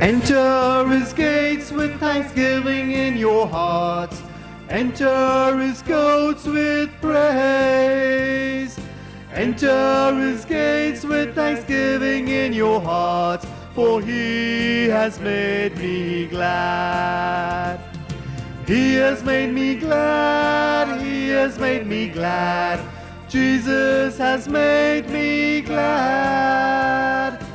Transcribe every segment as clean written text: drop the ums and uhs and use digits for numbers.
Enter his gates with thanksgiving in your hearts. Enter his courts with praise. Enter his gates with thanksgiving in your hearts, for he has made me glad. He has made me glad, he has made me glad. Jesus has made me glad.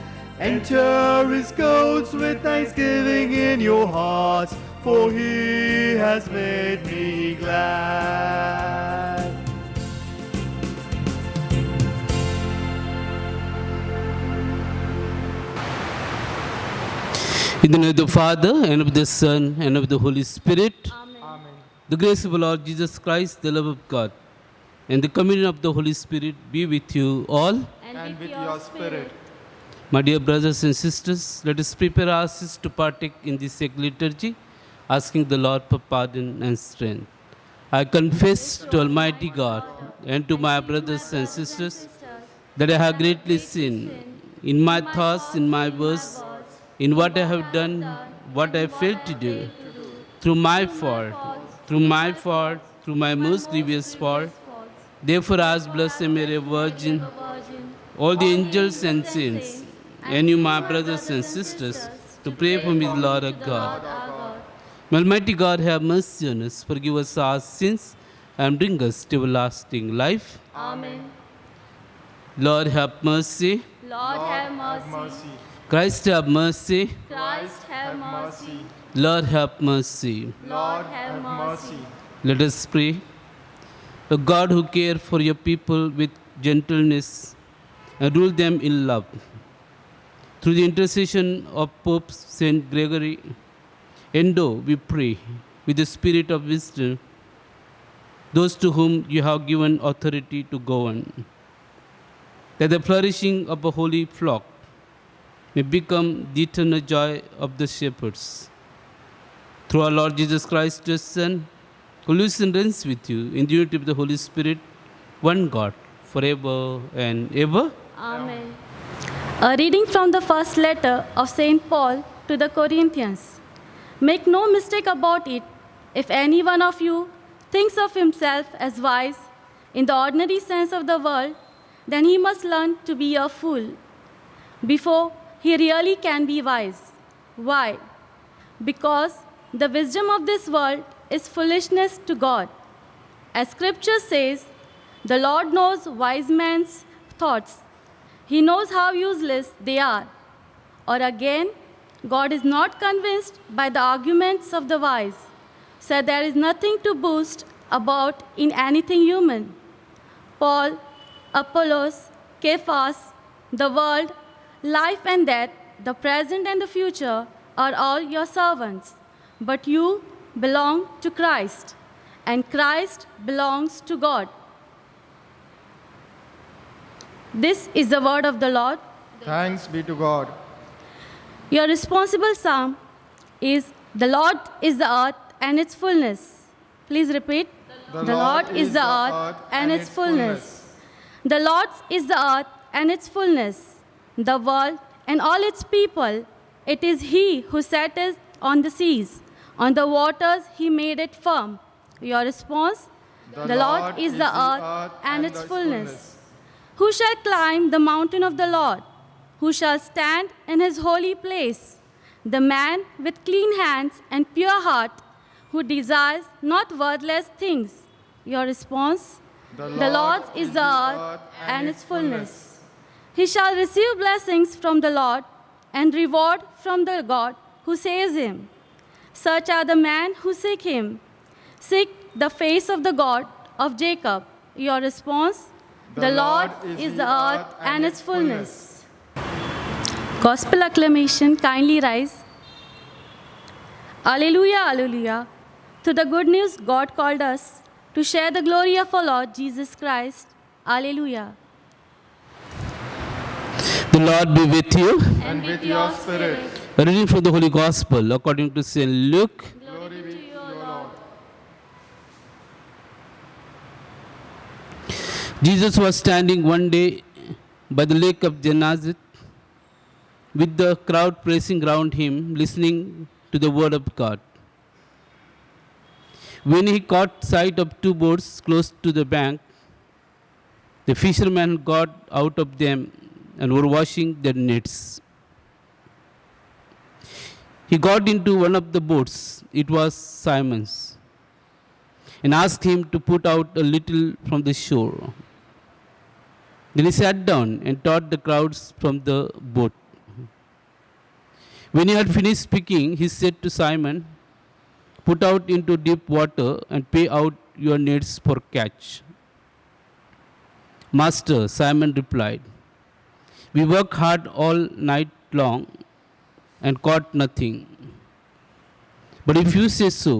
Enter his courts with thanksgiving in your hearts, for he has made me glad. In the name of the Father, and of the Son, and of the Holy Spirit. Amen. The grace of our Lord Jesus Christ, the love of God, and the communion of the Holy Spirit be with you all. And with your spirit. My dear brothers and sisters, let us prepare ourselves to partake in this sacred liturgy, asking the Lord for pardon and strength. I confess to Almighty God and to my brothers and sisters that I have greatly sinned in my thoughts, in my words, in what I have done, what I failed to do, through my fault, through my most grievous fault. Therefore, as Blessed Mary, Virgin, all the angels and saints, and you, my brothers and sisters, to pray for me, the Lord our God. May Almighty God have mercy on us, forgive us our sins, and bring us to everlasting life. Amen. Lord, have mercy. Lord, have mercy. Christ, have mercy. Christ, have mercy. Lord, have mercy. Lord, have mercy. Let us pray. O God, who care for your people with gentleness and rule them in love, through the intercession of Pope Saint Gregory, endow, we pray, with the spirit of wisdom those to whom you have given authority to govern, that the flourishing of a holy flock may become the eternal joy of the shepherds. Through our Lord Jesus Christ, your Son, who lives and reigns with you in the unity of the Holy Spirit, one God, forever and ever. Amen. A reading from the first letter of St. Paul to the Corinthians. Make no mistake about it. If any one of you thinks of himself as wise in the ordinary sense of the word, then he must learn to be a fool before he really can be wise. Why? Because the wisdom of this world is foolishness to God. As Scripture says, the Lord knows wise men's thoughts. He knows how useless they are. Or again, God is not convinced by the arguments of the wise, so there is nothing to boast about in anything human. Paul, Apollos, Cephas, the world, life and death, the present and the future are all your servants. But you belong to Christ, and Christ belongs to God. This is the word of the Lord. Thanks be to God. Your responsible psalm is, "The Lord is the earth and its fullness." Please repeat. The Lord is the earth and its fullness. The Lord is the earth and its fullness, the world and all its people. It is He who set it on the seas. On the waters He made it firm. Your response? The Lord is the earth and its fullness. Who shall climb the mountain of the Lord? Who shall stand in His holy place? The man with clean hands and pure heart, who desires not worthless things. Your response? The Lord is the earth and its fullness. He shall receive blessings from the Lord and reward from the God who saves him. Such are the men who seek him. Seek the face of the God of Jacob. Your response? The Lord is the earth and its fullness. Gospel acclamation, kindly rise. Alleluia, alleluia. To the good news, God called us to share the glory of our Lord Jesus Christ. Alleluia. The Lord be with you. And with your spirit. A reading from the Holy Gospel according to St. Luke. Glory be to you, Lord. Jesus was standing one day by the lake of Gennesaret, with the crowd pressing round him, listening to the word of God. When he caught sight of two boats close to the bank, the fishermen got out of them and were washing their nets. He got into one of the boats, it was Simon's, and asked him to put out a little from the shore. Then he sat down and taught the crowds from the boat. When he had finished speaking, he said to Simon, "Put out into deep water and pay out your nets for catch." "Master," Simon replied, "we worked hard all night long and caught nothing. But if you say so,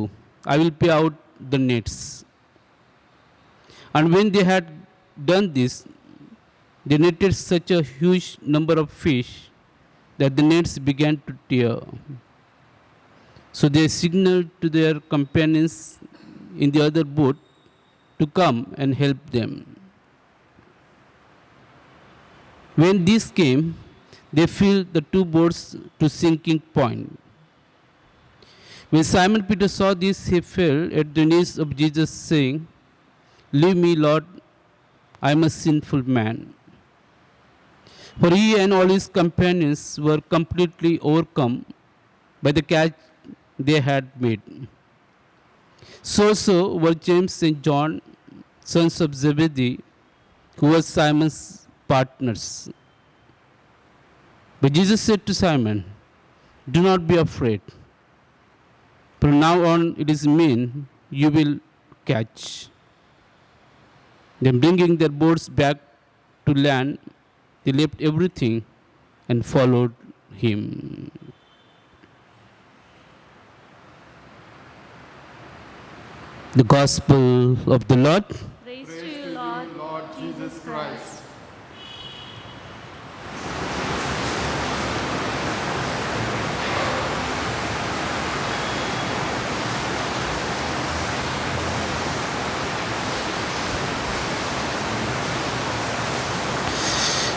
I will pay out the nets." And when they had done this, they netted such a huge number of fish that the nets began to tear. So they signaled to their companions in the other boat to come and help them. When these came, they filled the two boats to sinking point. When Simon Peter saw this, he fell at the knees of Jesus, saying, "Leave me, Lord, I am a sinful man." For he and all his companions were completely overcome by the catch they had made. So were James and John, sons of Zebedee, who were Simon's partners. But Jesus said to Simon, "Do not be afraid. From now on it is me you will catch." Then bringing their boats back to land, they left everything and followed him. The Gospel of the Lord. Praise to Praise you, to Lord, you, Lord Jesus Christ.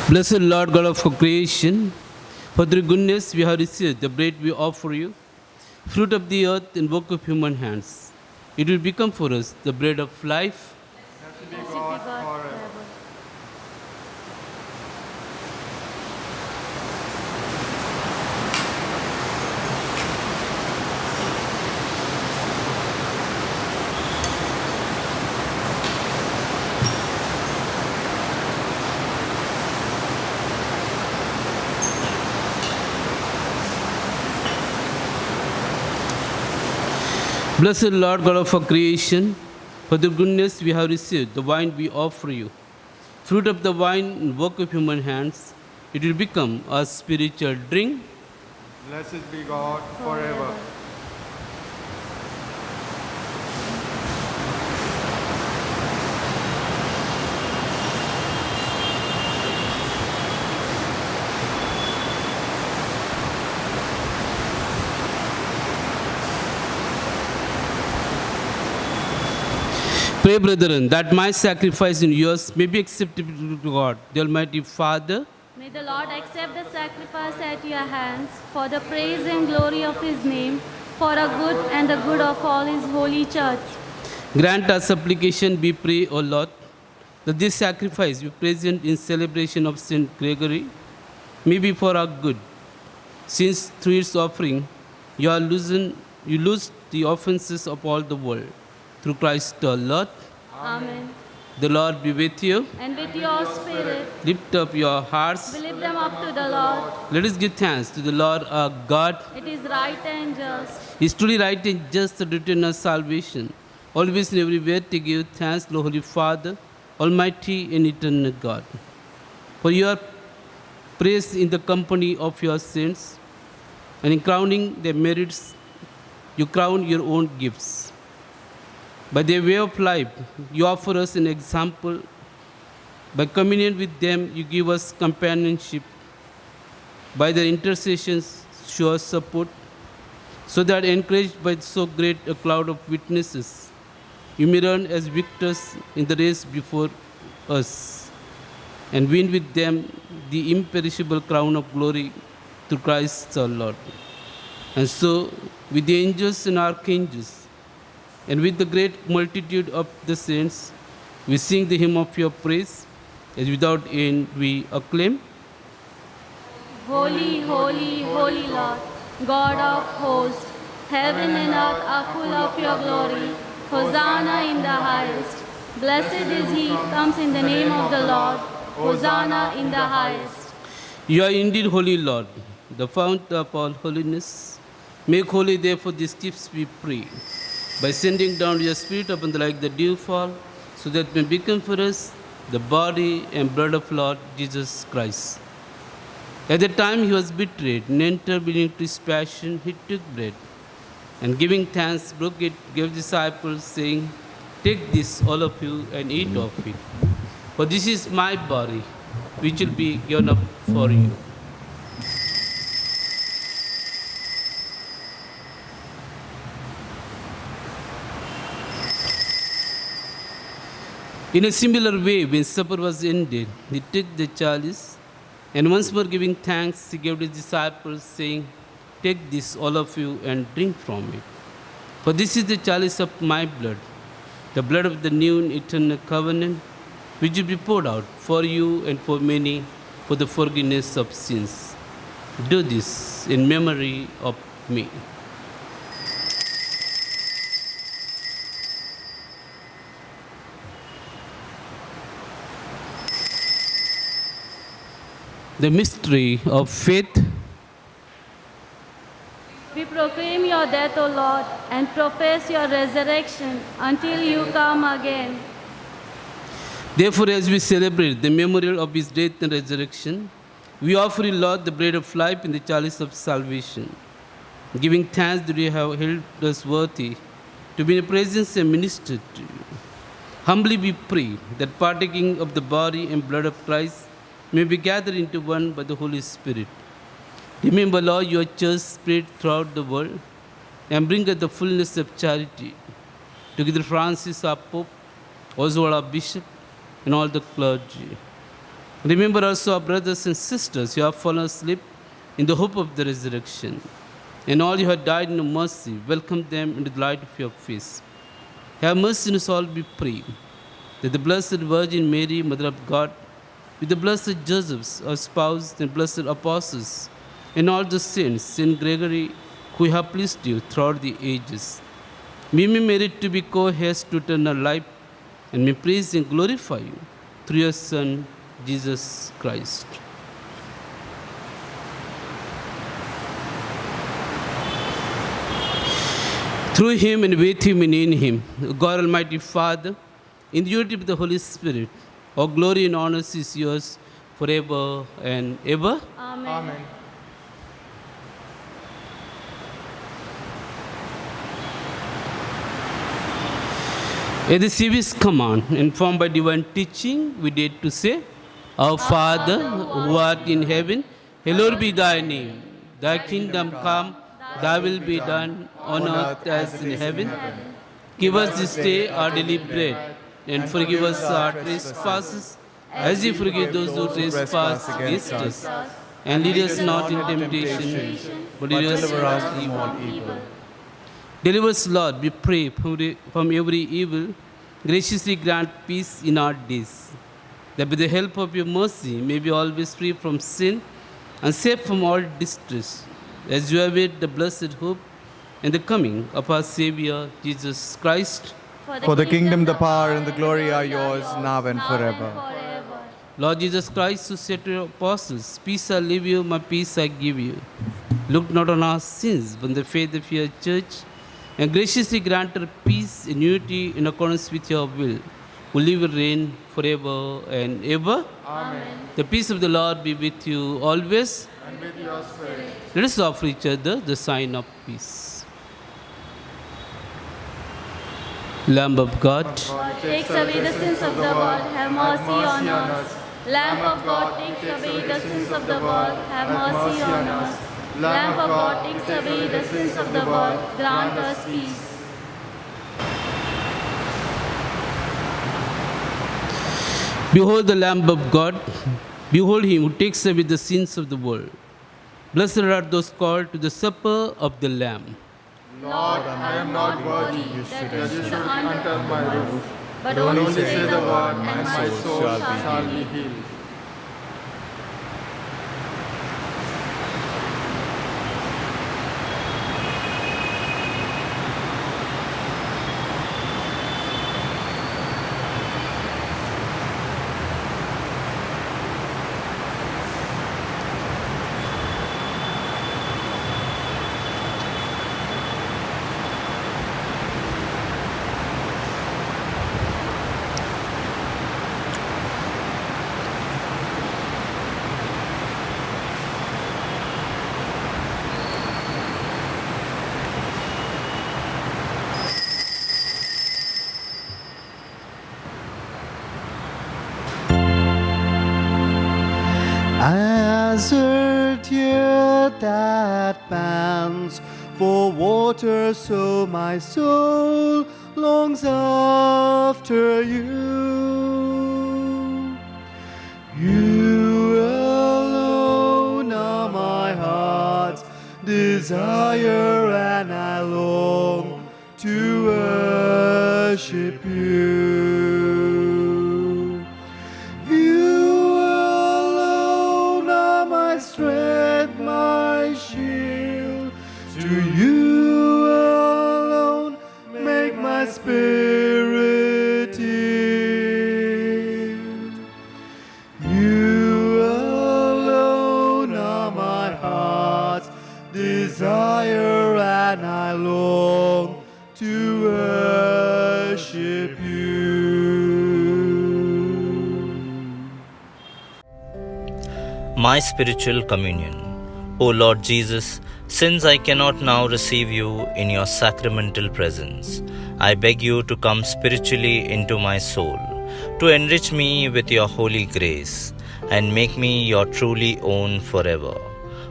Blessed Lord God of creation, for through goodness we have received the bread we offer you, fruit of the earth and work of human hands. It will become for us the bread of life. Blessed be God forever. Blessed Lord God of creation, for the goodness we have received the wine we offer you, fruit of the vine and work of human hands. It will become a spiritual drink. Blessed be God forever. Pray, brethren, that my sacrifice and yours may be acceptable to God, the Almighty Father. May the Lord accept the sacrifice at your hands for the praise and glory of his name, for a good and the good of all his holy church. Grant our supplication, we pray, O Lord, that this sacrifice be present in celebration of Saint Gregory may be for our good, since through its offering you lose the offenses of all the world. Through Christ our Lord. Amen. The Lord be with you. And with your spirit, Lift up your hearts. we lift them up to the Lord. Let us give thanks to the Lord our God. It is right and just. He is truly right and just to return us salvation. Always and everywhere to give thanks to the Holy Father, Almighty and eternal God. For you are praised in the company of your saints, and in crowning their merits, you crown your own gifts. By their way of life, you offer us an example. By communion with them, you give us companionship. By their intercessions, show us support, so that encouraged by so great a cloud of witnesses, you may run as victors in the race before us, and win with them the imperishable crown of glory through Christ our Lord. And so, with the angels and archangels, and with the great multitude of the saints, we sing the hymn of your praise, as without end we acclaim. Holy, holy, holy Lord, God of hosts, heaven and earth are full of your glory. Hosanna in the highest. Blessed is he who comes in the name of the Lord. Hosanna in the highest. You are indeed holy, Lord, the fount of all holiness. Make holy, therefore, these gifts, we pray, by sending down your Spirit upon them like the dewfall, so that may become for us the body and blood of Lord Jesus Christ. At the time he was betrayed and entered beneath his passion, he took bread, and giving thanks, broke it, gave disciples, saying, "Take this, all of you, and eat of it. For this is my body, which will be given up for you." In a similar way, when supper was ended, he took the chalice, and once more giving thanks, he gave his disciples, saying, "Take this, all of you, and drink from it. For this is the chalice of my blood, the blood of the new and eternal covenant, which will be poured out for you and for many for the forgiveness of sins. Do this in memory of me." The mystery of faith. We proclaim your death, O Lord, and profess your resurrection until you come again. Therefore, as we celebrate the memorial of his death and resurrection, we offer you, Lord, the bread of life and the chalice of salvation, giving thanks that you have held us worthy to be in your presence and ministered to you. Humbly we pray that partaking of the body and blood of Christ may be gathered into one by the Holy Spirit. Remember, Lord, your church spread throughout the world, and bring us the fullness of charity. Together, Francis, our Pope, Oswald, our Bishop, and all the clergy. Remember also our brothers and sisters who have fallen asleep in the hope of the resurrection, and all who have died in mercy. Welcome them into the light of your face. Have mercy on us all, we pray, that the Blessed Virgin Mary, Mother of God, with the blessed Josephs, our spouse, and blessed apostles, and all the saints, Saint Gregory, who have pleased you throughout the ages, we may merit to be co-heirs to eternal life, and may praise and glorify you through your Son, Jesus Christ. Through him and with him and in him, God Almighty Father, in the unity of the Holy Spirit, all glory and honor is yours forever and ever. Amen. Amen. At the service command, informed by divine teaching, we dare to say, Our Father, who art in heaven, hallowed be thy name. Thy kingdom come, thy will be done on earth as in heaven. Give us this day our daily bread, and forgive us our trespasses, as we forgive those who trespass against us. And lead us not in temptation, but deliver us from evil. Deliver us, Lord, we pray, from every evil. Graciously grant peace in our days, that by the help of your mercy may be always free from sin and safe from all distress, as you await the blessed hope and the coming of our Savior, Jesus Christ. For the kingdom, the power, and the glory are yours, now and forever. Lord Jesus Christ, who said to your apostles, Peace I leave you, my peace I give you. Look not on our sins, but on the faith of your church, and graciously grant her peace and unity in accordance with your will, who live and reign forever and ever. Amen. The peace of the Lord be with you always. And with your spirit. Let us offer each other the sign of peace. Lamb of God, Takes away the sins of the world, have mercy on us. Lamb of God, takes away the sins of the world, have mercy on us. Lamb of God, takes away the sins of the world, grant us peace. behold the Lamb of God, behold him who takes away the sins of the world. Blessed are those called to the supper of the Lamb. Lord, I am not worthy that you should enter my roof. But Only say the word, and my soul shall be healed. As a deer that pants for water, so my soul longs after you. You alone are my heart's desire, and I long to worship you. You alone are my strength, my shield. To you alone make my spirit yield. You alone are my heart's desire, and I long to worship you. My spiritual communion. O Lord Jesus, since I cannot now receive you in your sacramental presence, I beg you to come spiritually into my soul, to enrich me with your holy grace, and make me your truly own forever.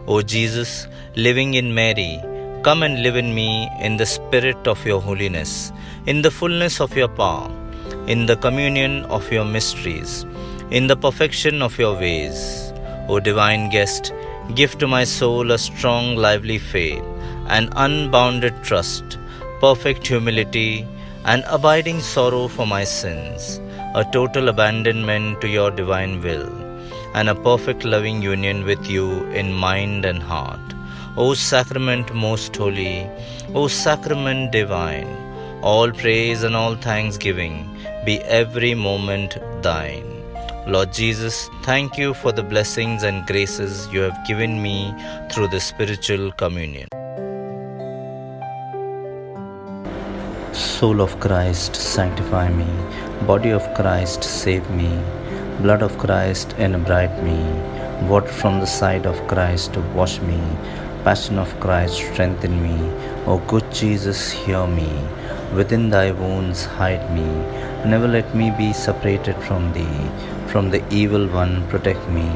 O Jesus, living in Mary, come and live in me in the spirit of your holiness, in the fullness of your power, in the communion of your mysteries, in the perfection of your ways. O divine guest, give to my soul a strong, lively faith, an unbounded trust, perfect humility, and abiding sorrow for my sins, a total abandonment to your divine will, and a perfect loving union with you in mind and heart. O sacrament most holy, O sacrament divine, all praise and all thanksgiving be every moment thine. Lord Jesus, thank you for the blessings and graces you have given me through the spiritual communion. Soul of Christ, sanctify me. Body of Christ, save me. Blood of Christ, inebriate me. Water from the side of Christ, wash me. Passion of Christ, strengthen me. O good Jesus, hear me. Within thy wounds, hide me. Never let me be separated from thee. From the evil one, protect me.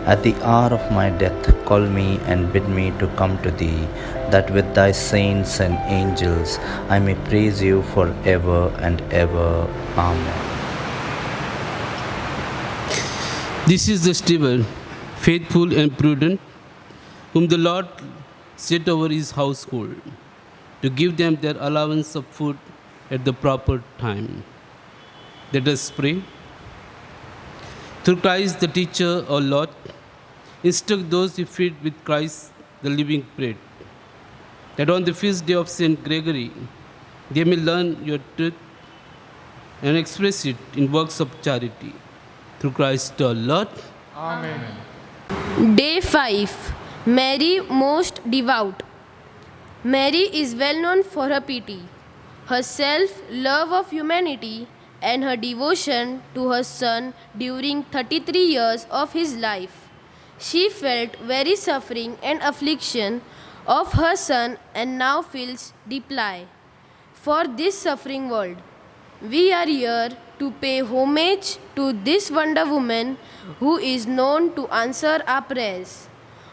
At the hour of my death, call me and bid me to come to thee, that with thy saints and angels I may praise you forever and ever. Amen. This is the steward, faithful and prudent, whom the Lord set over his household, to give them their allowance of food at the proper time. Let us pray. Through Christ the teacher, O Lord, instruct those who feed with Christ the living bread, that on the feast day of St. Gregory they may learn your truth and express it in works of charity. Through Christ our Lord. Amen. Day 5. Mary most devout. Mary is well known for her pity, her self-love of humanity, and her devotion to her Son during 33 years of his life. She felt very suffering and affliction of her Son and now feels deeply for this suffering world. We are here to pay homage to this Wonder Woman who is known to answer our prayers,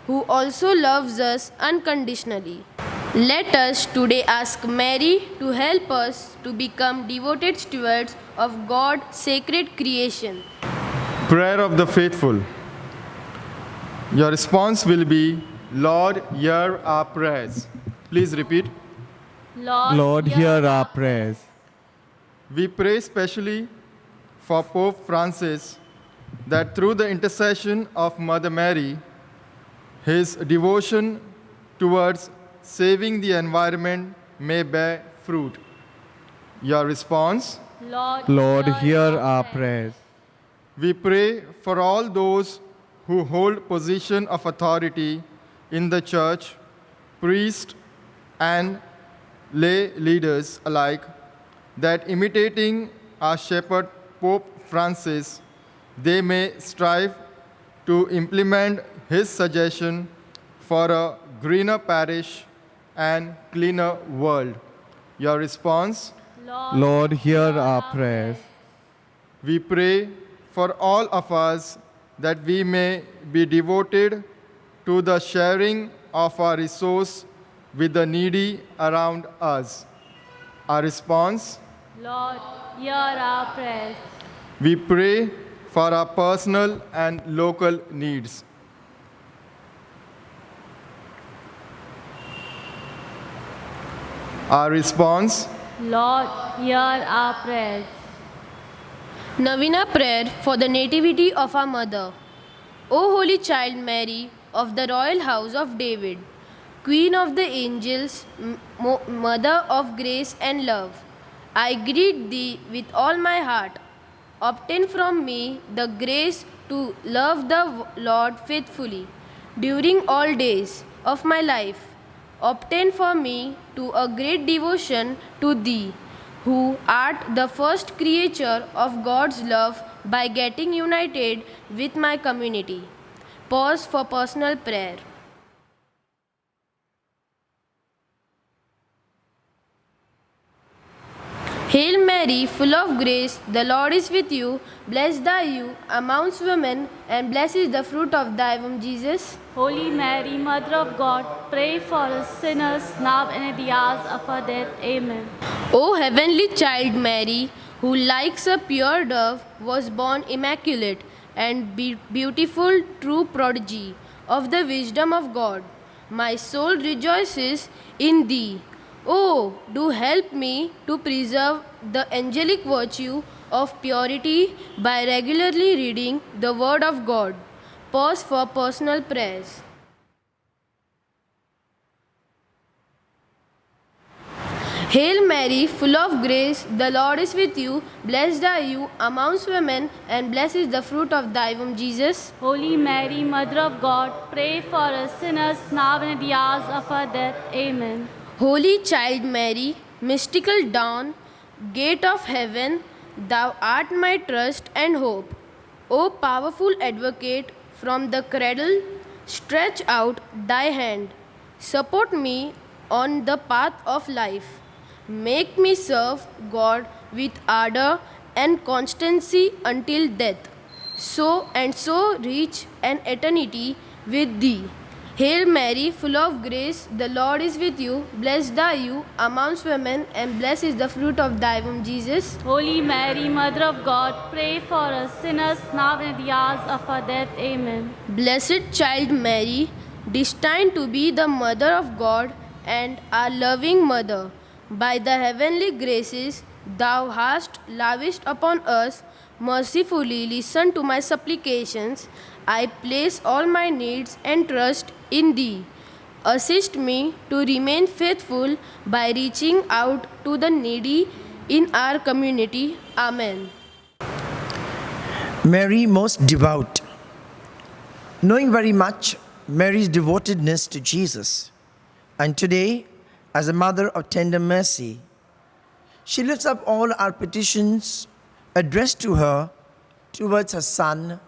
who also loves us unconditionally. Let us today ask Mary to help us to become devoted stewards of God's sacred creation. Prayer of the faithful. Your response will be, Lord, hear our prayers. Please repeat. Lord, hear our prayers. We pray specially for Pope Francis that through the intercession of Mother Mary, his devotion towards saving the environment may bear fruit. Your response? Lord, hear our prayers. We pray for all those who hold position of authority in the church, priests and lay leaders alike, that imitating our shepherd Pope Francis, they may strive to implement his suggestion for a greener parish and cleaner world. Your response? Lord, hear our prayers. We pray for all of us that we may be devoted to the sharing of our resource with the needy around us. Our response? Lord, hear our prayers. We pray for our personal and local needs. Our response? Lord, hear our prayers. Novena prayer for the Nativity of our Mother. O Holy Child Mary of the Royal House of David, Queen of the Angels, Mother of Grace and Love, I greet Thee with all my heart. Obtain from me the grace to love the Lord faithfully during all days of my life. Obtain for me to a great devotion to Thee, who art the first creature of God's love, by getting united with my community. Pause for personal prayer. Hail Mary, full of grace, the Lord is with you. Blessed are you amongst women, and blessed is the fruit of thy womb, Jesus. Holy Mary, Mother of God, pray for us sinners now and at the hours of our death. Amen. O heavenly child Mary, who likes a pure dove was born immaculate and beautiful true prodigy of the wisdom of God, my soul rejoices in thee. Oh, do help me to preserve the angelic virtue of purity by regularly reading the Word of God. Pause for personal prayers. Hail Mary, full of grace, the Lord is with you. Blessed are you amongst women, and blessed is the fruit of thy womb, Jesus. Holy Mary, Mother of God, pray for us sinners now and at the hours of our death. Amen. Holy Child Mary, mystical dawn, gate of heaven, thou art my trust and hope. O powerful advocate, from the cradle stretch out thy hand. Support me on the path of life. Make me serve God with ardor and constancy until death, so reach an eternity with thee. Hail Mary, full of grace, the Lord is with you. Blessed are you amongst women, and blessed is the fruit of thy womb, Jesus. Holy Mary, Mother of God, pray for us sinners now and at the hours of our death. Amen. Blessed child Mary, destined to be the mother of God and our loving mother, by the heavenly graces thou hast lavished upon us, mercifully listen to my supplications. I place all my needs and trust in thee. Assist me to remain faithful by reaching out to the needy in our community. Amen. Mary, most devout. Knowing very much Mary's devotedness to Jesus, and today, as a mother of tender mercy, she lifts up all our petitions addressed to her towards her Son,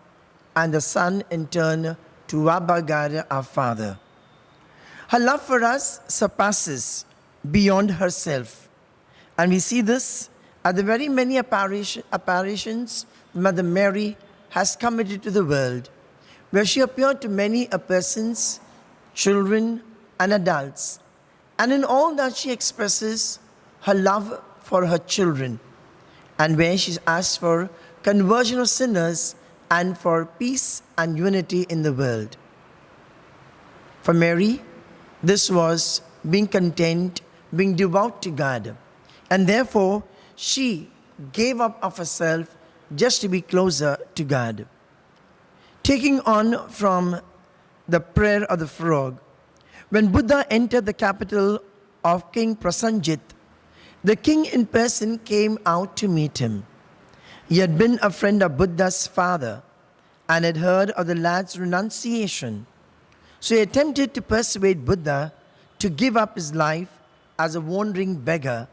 and the Son in turn to Abba God, our Father. Her love for us surpasses beyond herself, and we see this at the very many apparitions Mother Mary has committed to the world, where she appeared to many persons, children, and adults, and in all that she expresses her love for her children, and where she asks for conversion of sinners and for peace and unity in the world. For Mary, this was being content, being devout to God. And therefore, she gave up of herself just to be closer to God. Taking on from the prayer of the frog, when Buddha entered the capital of King Prasenjit, the king in person came out to meet him. He had been a friend of Buddha's father and had heard of the lad's renunciation. So he attempted to persuade Buddha to give up his life as a wandering beggar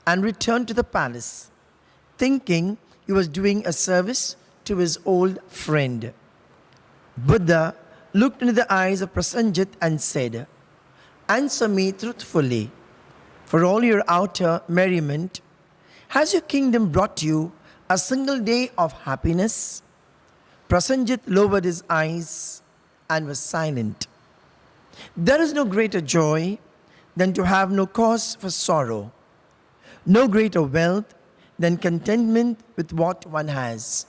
and return to the palace, thinking he was doing a service to his old friend. Buddha looked into the eyes of Prasenjit and said, "Answer me truthfully. For all your outer merriment, has your kingdom brought you a single day of happiness?" Prasenjit lowered his eyes and was silent. There is no greater joy than to have no cause for sorrow, no greater wealth than contentment with what one has.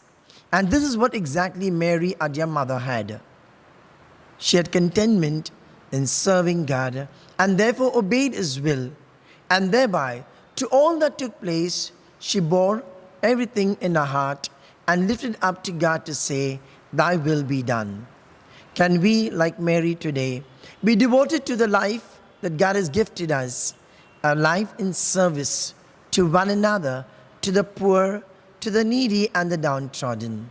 And this is what exactly Mary, our dear mother, had. She had contentment in serving God and therefore obeyed His will. And thereby, to all that took place, she bore everything in her heart and lifted up to God to say, "Thy will be done." Can we, like Mary today, be devoted to the life that God has gifted us, a life in service to one another, to the poor, to the needy and the downtrodden?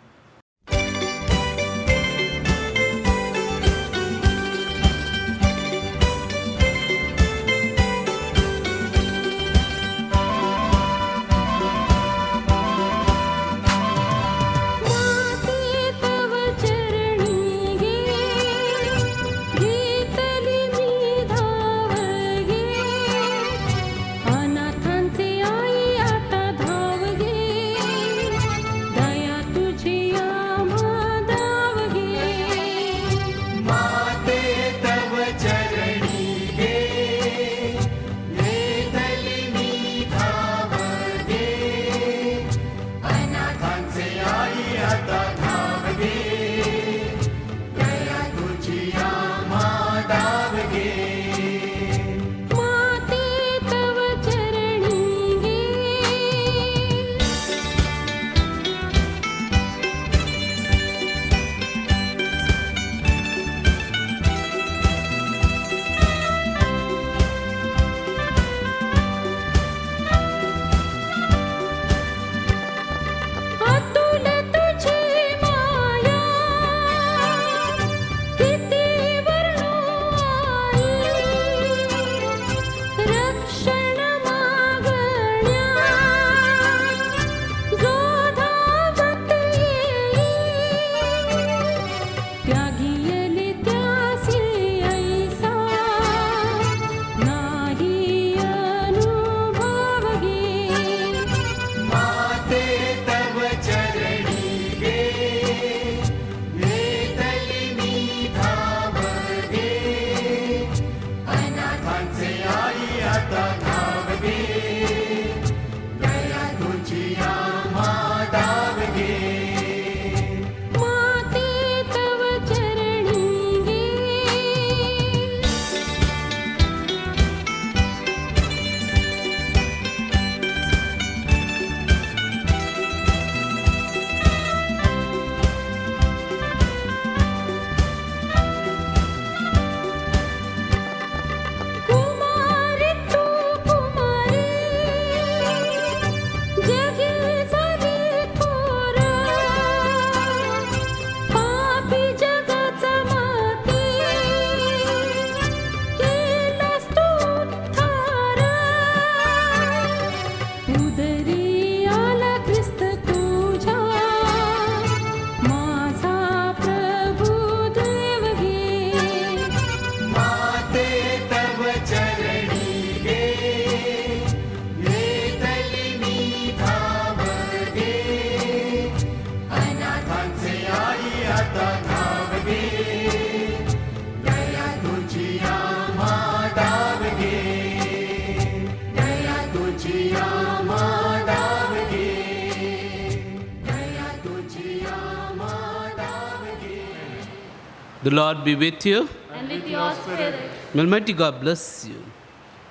The Lord be with you. And with your your spirit. May Almighty God bless you,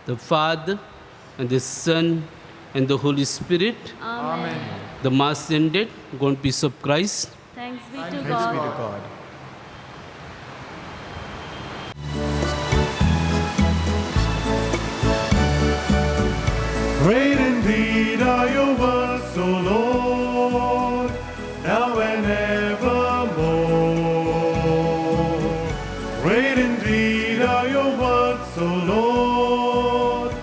the Father, and the Son, and the Holy Spirit. Amen. The Mass ended. Go in peace of Christ. Thanks be to Thanks be God. to God. Great indeed are your works, O Lord, now and evermore. Great indeed are your works, O Lord,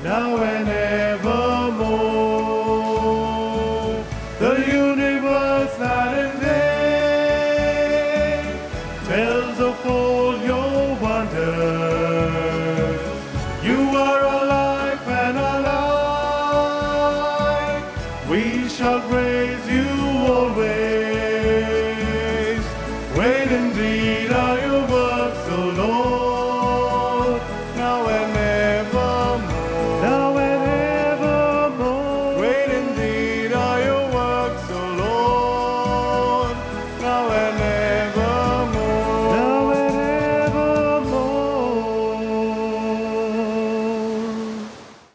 now and evermore. The universe night and day tells of all your wonders. You are our life and our light. We shall praise you